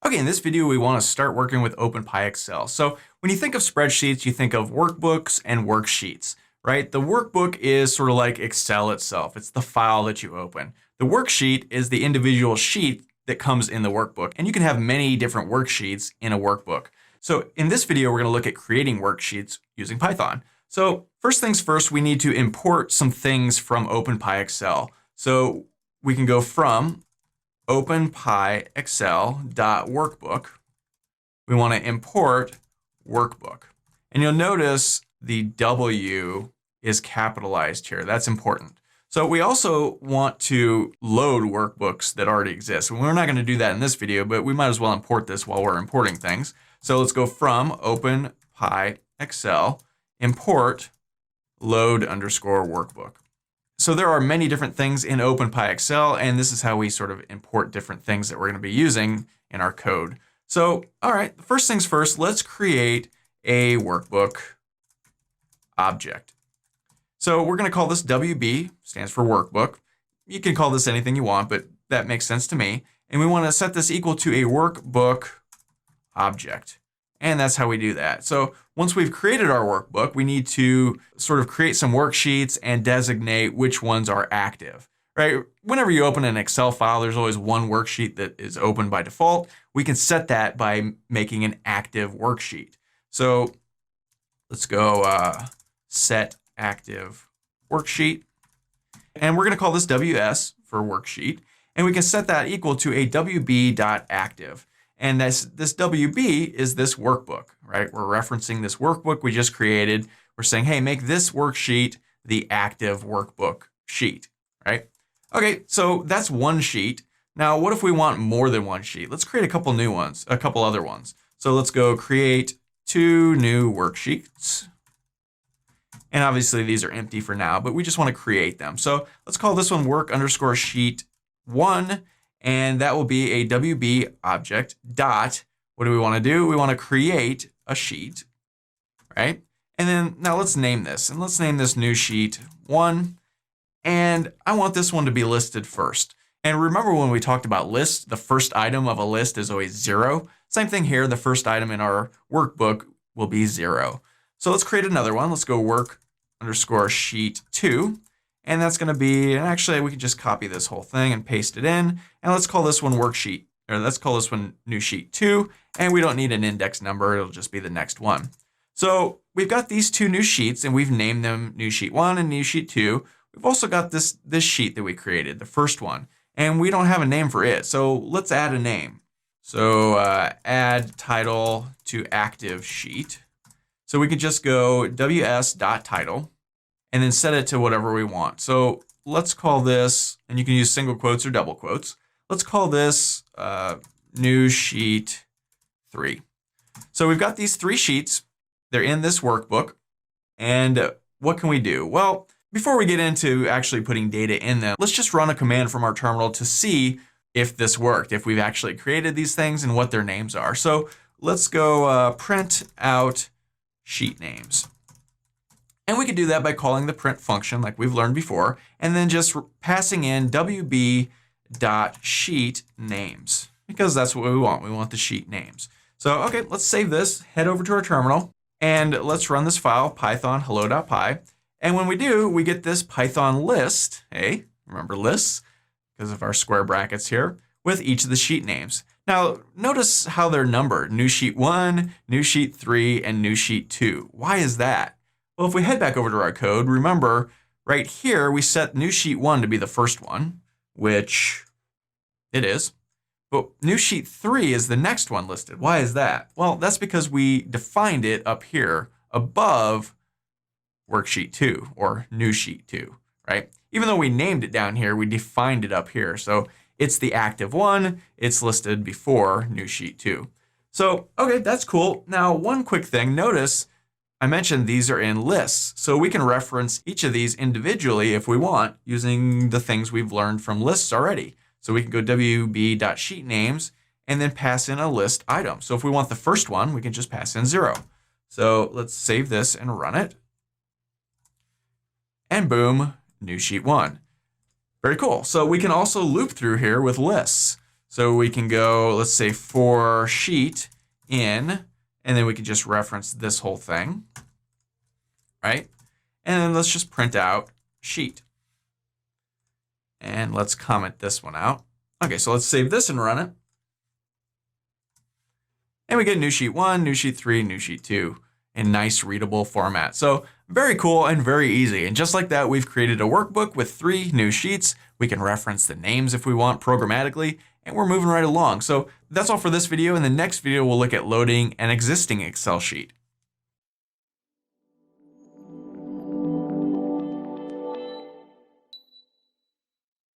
Okay, in this video, we want to start working with openpyxl. So when you think of spreadsheets, you think of workbooks and worksheets, right? The workbook is sort of like Excel itself. It's the file that you open. The worksheet is the individual sheet that comes in the workbook. And you can have many different worksheets in a workbook. So in this video, we're going to look at creating worksheets using Python. So first things first, we need to import some things from openpyxl. So we can go from openpyxl.workbook. We want to import workbook. And you'll notice the W is capitalized here. That's important. So we also want to load workbooks that already exist. We're not going to do that in this video, but we might as well import this while we're importing things. So let's go from openpyxl import load_workbook. So there are many different things in openpyxl, and this is how we sort of import different things that we're going to be using in our code. So, all right, first things first, let's create a workbook object. So we're going to call this WB, stands for workbook. You can call this anything you want, but that makes sense to me. And we want to set this equal to a workbook object. And that's how we do that. So once we've created our workbook, we need to sort of create some worksheets and designate which ones are active, right? Whenever you open an Excel file, there's always one worksheet that is open by default. We can set that by making an active worksheet. So let's go set active worksheet. And we're going to call this WS for worksheet. And we can set that equal to a WB.active. And this WB is this workbook, right? We're referencing this workbook we just created. We're saying, hey, make this worksheet the active workbook sheet, right? Okay, so that's one sheet. Now, what if we want more than one sheet? Let's create a couple new ones, a couple other ones. So let's go create 2 new worksheets. And obviously these are empty for now, but we just want to create them. So let's call this one work_sheet1. And that will be a WB object dot, what do we want to do? We want to create a sheet, right? And then now let's name this. And let's name this new sheet 1. And I want this one to be listed first. And remember when we talked about lists, the first item of a list is always 0. Same thing here, the first item in our workbook will be 0. So let's create another one. Let's go work_sheet2. And that's going to be, and actually we can just copy this whole thing and paste it in. And let's call this one worksheet, or let's call this one new sheet 2. And we don't need an index number. It'll just be the next one. So we've got these 2 new sheets and we've named them new sheet 1 and new sheet 2. We've also got this sheet that we created, the first one, and we don't have a name for it. So let's add a name. So add title to active sheet. So we could just go ws.title. And then set it to whatever we want. So let's call this, and you can use single quotes or double quotes. Let's call this new sheet 3. So we've got these 3 sheets. They're in this workbook. And what can we do? Well, before we get into actually putting data in them, let's just run a command from our terminal to see if this worked, if we've actually created these things and what their names are. So let's go print out sheet names. And we could do that by calling the print function like we've learned before, and then just passing in wb.sheet_names, because that's what we want. We want the sheet names. So, okay, let's save this, head over to our terminal, and let's run this file, python hello.py. And when we do, we get this Python list, hey, remember lists, because of our square brackets here, with each of the sheet names. Now, notice how they're numbered, new sheet 1, new sheet 3, and new sheet 2. Why is that? Well, if we head back over to our code, remember right here, we set new sheet 1 to be the first one, which it is. But new sheet 3 is the next one listed. Why is that? Well, that's because we defined it up here above worksheet 2 or new sheet 2, right? Even though we named it down here, we defined it up here. So it's the active one. It's listed before new sheet 2. So, okay, that's cool. Now, one quick thing, notice I mentioned these are in lists, so we can reference each of these individually if we want using the things we've learned from lists already. So we can go wb.sheetNames and then pass in a list item. So if we want the first one, we can just pass in 0. So let's save this and run it. And boom, new sheet 1. Very cool. So we can also loop through here with lists. So we can go, let's say for sheet in, and then we can just reference this whole thing, right? And then let's just print out sheet. And let's comment this one out. Okay, so let's save this and run it. And we get new sheet 1, new sheet 3, new sheet 2 in nice readable format. So very cool and very easy. And just like that, we've created a workbook with 3 new sheets. We can reference the names if we want programmatically, and we're moving right along. So that's all for this video. In the next video, we'll look at loading an existing Excel sheet.